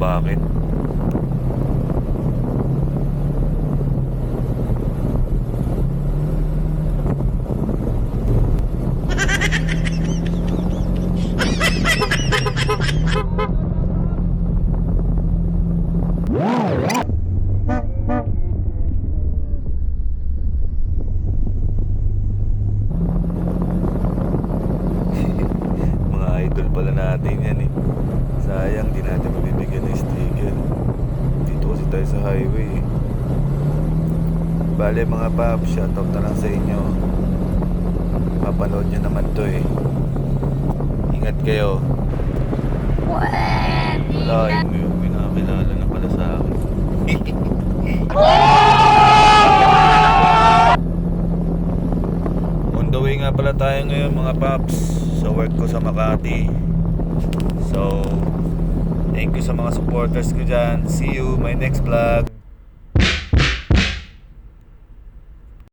bakit. Mga idol pala natin yan eh. Sayang di natin mabibigyan ng sticker. Dito kasi tayo sa highway eh. Bale mga paps, shoutout na lang sa inyo. Papanood nyo naman to eh. Ingat kayo. Wala, yung pinakakilala na pala sa akin. On the way nga pala tayo ngayon mga paps, sa work ko sa Makati. So, thank you sa mga supporters ko dyan. See you my next vlog.